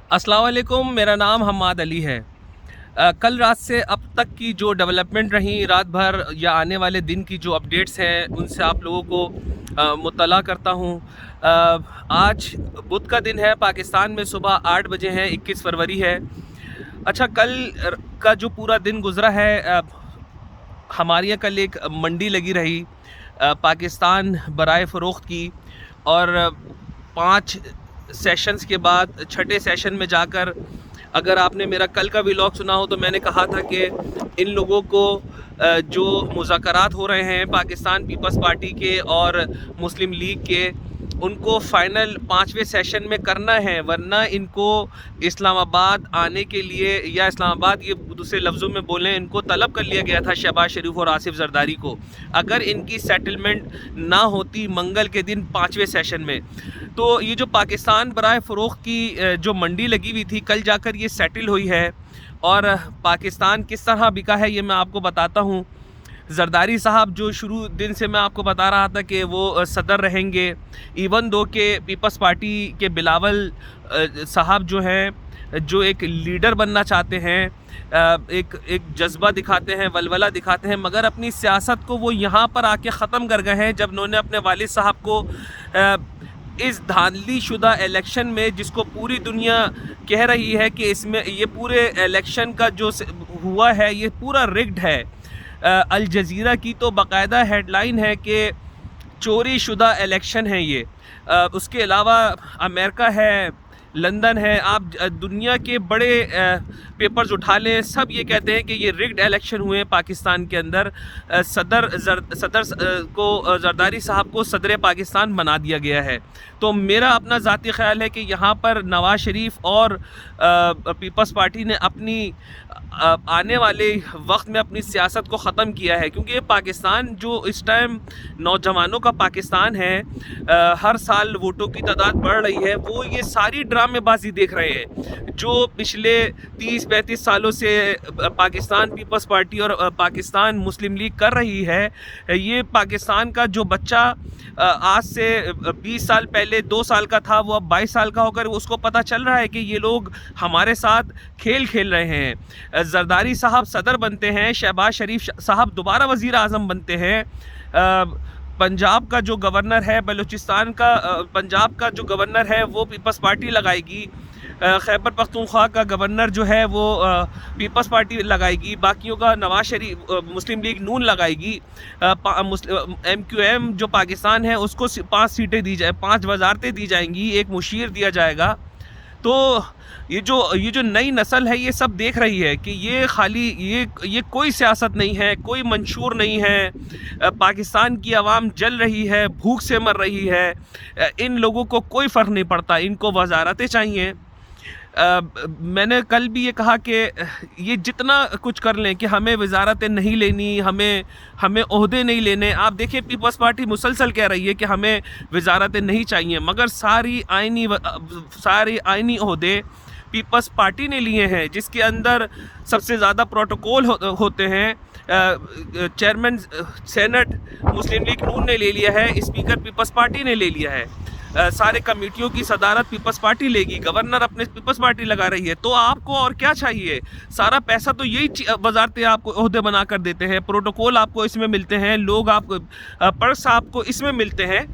अस्सलाम वालेकुम, मेरा नाम हम्माद अली है। कल रात से अब तक की जो डेवलपमेंट रही रात भर या आने वाले दिन की जो अपडेट्स हैं उनसे आप लोगों को मुत्तला करता हूँ। आज बुध का दिन है, पाकिस्तान में सुबह 8 बजे हैं, 21 फरवरी है। अच्छा, कल का जो पूरा दिन गुज़रा है, हमारे यहाँ कल एक मंडी लगी रही पाकिस्तान बराए फ़रोख्त की, और 5 सेशंस के बाद छठे सेशन में जाकर, अगर आपने मेरा कल का व्लॉग सुना हो तो मैंने कहा था कि इन लोगों को जो मुज़ाकरात हो रहे हैं पाकिस्तान पीपल्स पार्टी के और मुस्लिम लीग के, उनको फ़ाइनल 5वें सेशन में करना है, वरना इनको इस्लामाबाद आने के लिए, या इस्लामाबाद ये दूसरे लफ्ज़ों में बोलें, इनको तलब कर लिया गया था शहबाज शरीफ और आसिफ जरदारी को, अगर इनकी सेटलमेंट ना होती मंगल के दिन 5वें सेशन में। तो ये जो पाकिस्तान बराए फ़रोख्त की जो मंडी लगी हुई थी, कल जाकर ये सेटल हुई है। और पाकिस्तान किस तरह बिका है ये मैं आपको बताता हूँ। जरदारी साहब जो शुरू दिन से मैं आपको बता रहा था कि वो सदर रहेंगे, इवन दो के पीपल्स पार्टी के बिलावल साहब जो हैं, जो एक लीडर बनना चाहते हैं, एक जज्बा दिखाते हैं, वलवला दिखाते हैं, मगर अपनी सियासत को वो यहाँ पर आके ख़त्म कर गए हैं जब उन्होंने अपने वालिद साहब को इस धांधली शुदा इलेक्शन में, जिसको पूरी दुनिया कह रही है कि इसमें ये पूरे इलेक्शन का जो हुआ है ये पूरा रिग्ड है। अल जज़ीरा की तो बाकायदा हेडलाइन है कि चोरी शुदा इलेक्शन है ये। उसके अलावा अमेरिका है, लंदन है, आप दुनिया के बड़े पेपर्स उठा लें, सब ये कहते हैं कि ये रिग्ड इलेक्शन हुए हैं पाकिस्तान के अंदर। सदर को, जरदारी साहब को सदर पाकिस्तान बना दिया गया है। तो मेरा अपना ज़ाती ख़्याल है कि यहाँ पर नवाज़ शरीफ और पीपल्स पार्टी ने अपनी आने वाले वक्त में अपनी सियासत को ख़त्म किया है, क्योंकि ये पाकिस्तान जो इस टाइम नौजवानों का पाकिस्तान है, हर साल वोटों की तादाद बढ़ रही है, वो ये सारी ड्रामेबाजी देख रहे हैं जो पिछले 30-35 सालों से पाकिस्तान पीपल्स पार्टी और पाकिस्तान मुस्लिम लीग कर रही है। ये पाकिस्तान का जो बच्चा आज से 20 साल पहले 2 साल का था, वो अब 22 साल का होकर उसको पता चल रहा है कि ये लोग हमारे साथ खेल खेल रहे हैं। जरदारी साहब सदर बनते हैं, शहबाज शरीफ साहब दोबारा वज़ीर आज़म बनते हैं, पंजाब का जो गवर्नर है, बलूचिस्तान का पंजाब का जो गवर्नर है वो पीपल्स पार्टी लगाएगी, खैबर पख्तूनख्वा का गवर्नर जो है वो पीपल्स पार्टी लगाएगी, बाकियों का नवाज शरीफ मुस्लिम लीग नून लगाएगी। MQM जो पाकिस्तान है उसको 5 सीटें दी जाए, 5 वजारतें दी जाएंगी, एक मुशीर दिया जाएगा। तो ये जो नई नस्ल है ये सब देख रही है कि ये खाली ये कोई सियासत नहीं है, कोई मंशूर नहीं है। पाकिस्तान की आवाम जल रही है, भूख से मर रही है, इन लोगों को कोई फ़र्क नहीं पड़ता, इनको वजारतें चाहिए। मैंने कल भी ये कहा कि ये जितना कुछ कर लें कि हमें वजारतें नहीं लेनी, हमें ओहदे नहीं लेने। आप देखिए पीपल्स पार्टी मुसलसल कह रही है कि हमें वजारतें नहीं चाहिए, मगर सारी आइनी ओहदे पीपल्स पार्टी ने लिए हैं, जिसके अंदर सबसे ज़्यादा प्रोटोकॉल होते हैं। चेयरमैन सेनेट मुस्लिम लीग नून ने ले लिया है, स्पीकर पीपल्स पार्टी ने ले लिया है, सारे कमेटियों की सदारत पीपल्स पार्टी लेगी, गवर्नर अपने पीपल्स पार्टी लगा रही है। तो आपको और क्या चाहिए? सारा पैसा तो यही वजारतें आपको ओहदे बना कर देते हैं, प्रोटोकॉल आपको इसमें मिलते हैं, लोग आपको पर्स आपको इसमें मिलते हैं।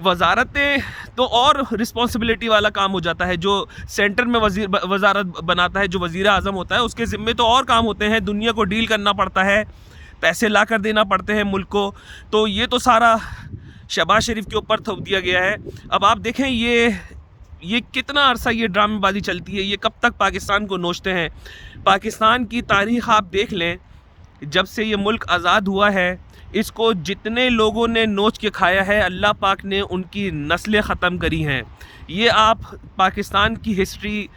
वजारतें तो और रिस्पॉन्सिबिलिटी वाला काम हो जाता है, जो सेंटर में वजारत बनाता है, जो वज़ीर आज़म होता है, उसके ज़िम्मे तो और काम होते हैं, दुनिया को डील करना पड़ता है, पैसे ला कर देना पड़ते हैं मुल्क को। तो ये तो सारा शहबाज शरीफ के ऊपर थोप दिया गया है। अब आप देखें ये कितना अरसा ये ड्रामेबाजी चलती है, ये कब तक पाकिस्तान को नोचते हैं। पाकिस्तान की तारीख़ आप देख लें, जब से ये मुल्क आज़ाद हुआ है, इसको जितने लोगों ने नोच के खाया है, अल्लाह पाक ने उनकी नस्लें ख़त्म करी हैं। ये आप पाकिस्तान की हिस्ट्री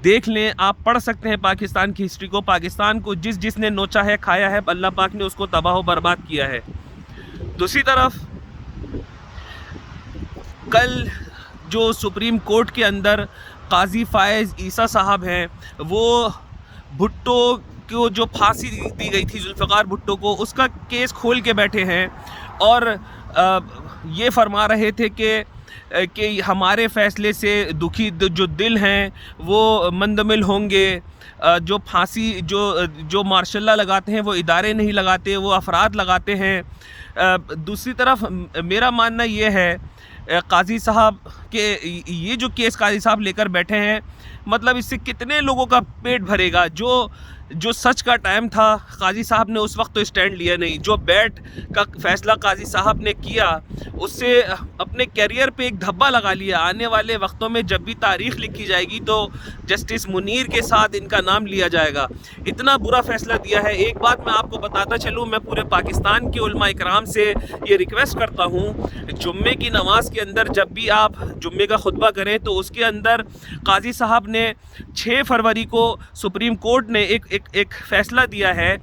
देख लें, आप पढ़ सकते हैं पाकिस्तान की हिस्ट्री को। पाकिस्तान को जिसने नोचा है, खाया है, अल्लाह पाक ने उसको तबाह बर्बाद किया है। दूसरी तरफ कल जो सुप्रीम कोर्ट के अंदर काजी फ़ायज़ ईसा साहब हैं, वो भुट्टो को जो फांसी दी गई थी जुल्फ़िकार भुट्टो को, उसका केस खोल के बैठे हैं और ये फरमा रहे थे कि کہ ہمارے فیصلے سے دکھی جو دل ہیں وہ مندمل ہوں گے، جو پھانسی جو مارشاء اللہ لگاتے ہیں وہ ادارے نہیں لگاتے، وہ افراد لگاتے ہیں۔ دوسری طرف میرا ماننا یہ ہے قاضی صاحب کہ یہ جو کیس قاضی صاحب لے کر بیٹھے ہیں، مطلب اس سے کتنے لوگوں کا پیٹ بھرے گا۔ جو سچ کا ٹائم تھا قاضی صاحب نے اس وقت تو اسٹینڈ لیا نہیں، جو بیٹ کا فیصلہ قاضی صاحب نے کیا اس سے اپنے کیریئر پہ ایک دھبا لگا لیا۔ آنے والے وقتوں میں جب بھی تاریخ لکھی جائے گی تو جسٹس منیر کے ساتھ ان کا نام لیا جائے گا، اتنا برا فیصلہ دیا ہے۔ ایک بات میں آپ کو بتاتا چلوں، میں پورے پاکستان کے علماء اکرام سے یہ ریکویسٹ کرتا ہوں، جمعے کی نماز کے اندر جب بھی آپ جمعے کا خطبہ کریں تو اس کے اندر قاضی صاحب نے 6 فروری کو سپریم کورٹ نے ایک فیصلہ دیا ہے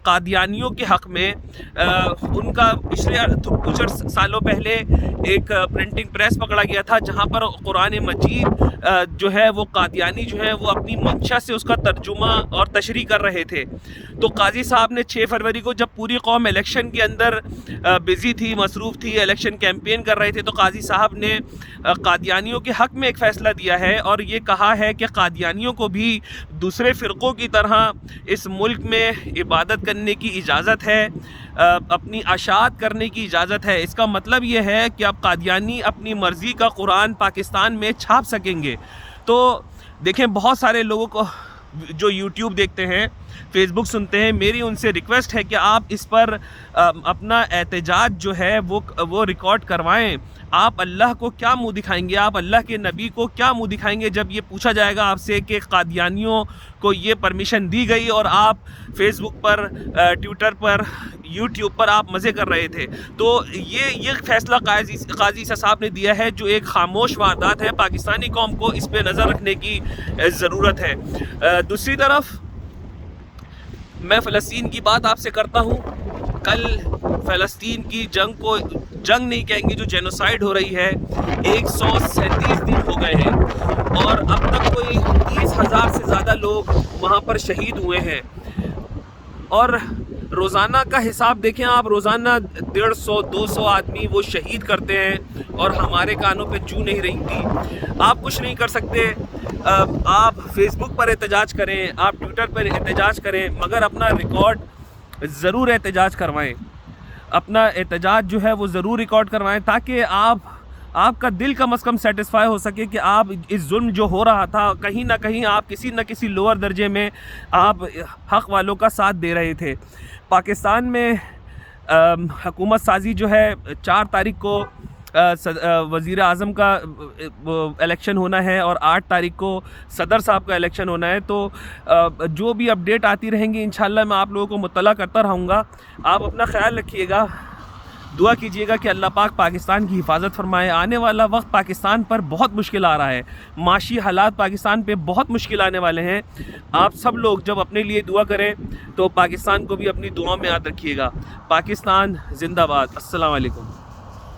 قادیانیوں کے حق میں۔ ان کا پچھلے کچھ سالوں پہلے ایک پرنٹنگ پریس پکڑا گیا تھا جہاں پر قرآن مجید جو ہے وہ قادیانی جو ہے وہ اپنی منشا سے اس کا ترجمہ اور تشریح کر رہے تھے۔ تو قاضی صاحب نے 6 فروری کو جب پوری قوم الیکشن کے اندر بزی تھی، مصروف تھی، الیکشن کیمپین کر رہے تھے، تو قاضی صاحب نے قادیانیوں کے حق میں ایک فیصلہ دیا ہے اور یہ کہا ہے کہ قادیانیوں کو بھی دوسرے فرقوں کی طرح اس ملک میں عبادت کرنے کی اجازت ہے، اپنی اشاعت کرنے کی اجازت ہے۔ اس کا مطلب یہ ہے کہ اب قادیانی اپنی مرضی کا قرآن پاکستان میں چھاپ سکیں گے۔ تو دیکھیں بہت سارے لوگوں کو جو یوٹیوب دیکھتے ہیں، فیس بک سنتے ہیں، میری ان سے ریکویسٹ ہے کہ آپ اس پر اپنا احتجاج جو ہے وہ ریکارڈ کروائیں۔ آپ اللہ کو کیا منہ دکھائیں گے، آپ اللہ کے نبی کو کیا منہ دکھائیں گے جب یہ پوچھا جائے گا آپ سے کہ قادیانیوں کو یہ پرمیشن دی گئی اور آپ فیس بک پر، ٹویٹر پر، یوٹیوب پر آپ مزے کر رہے تھے۔ تو یہ فیصلہ قاضی صاحب نے دیا ہے جو ایک خاموش واردات ہے۔ پاکستانی قوم کو اس پہ نظر رکھنے کی ضرورت ہے۔ دوسری طرف میں فلسطین کی بات آپ سے کرتا ہوں۔ کل فلسطین کی جنگ نہیں کہیں گے، جو جینوسائیڈ ہو رہی ہے، 137 دن ہو گئے ہیں اور اب تک کوئی 30,000 سے زیادہ لوگ وہاں پر شہید ہوئے ہیں۔ اور روزانہ کا حساب دیکھیں آپ، روزانہ 150-200 آدمی وہ شہید کرتے ہیں اور ہمارے کانوں پہ جوں نہیں رہتی۔ آپ کچھ نہیں کر سکتے، آپ فیس بک پر احتجاج کریں، آپ ٹویٹر پر احتجاج کریں، مگر اپنا ریکارڈ ضرور احتجاج کروائیں، اپنا احتجاج جو ہے وہ ضرور ریکارڈ کروائیں تاکہ آپ کا دل کم از کم سیٹسفائی ہو سکے کہ آپ اس ظلم جو ہو رہا تھا کہیں نہ کہیں آپ کسی نہ کسی لوور درجے میں آپ حق والوں کا ساتھ دے رہے تھے۔ پاکستان میں حکومت سازی جو ہے 4 تاریخ کو وزیر اعظم کا الیکشن ہونا ہے اور 8 تاریخ کو صدر صاحب کا الیکشن ہونا ہے۔ تو جو بھی اپڈیٹ آتی رہیں گی انشاءاللہ میں آپ لوگوں کو مطلع کرتا رہوں گا۔ آپ اپنا خیال رکھیے گا، دعا کیجیے گا کہ اللہ پاک پاکستان کی حفاظت فرمائے۔ آنے والا وقت پاکستان پر بہت مشکل آ رہا ہے، معاشی حالات پاکستان پہ بہت مشکل آنے والے ہیں۔ آپ سب لوگ جب اپنے لیے دعا کریں تو پاکستان کو بھی اپنی دعاؤں میں یاد رکھیے گا۔ پاکستان زندہ باد۔ السلام علیکم۔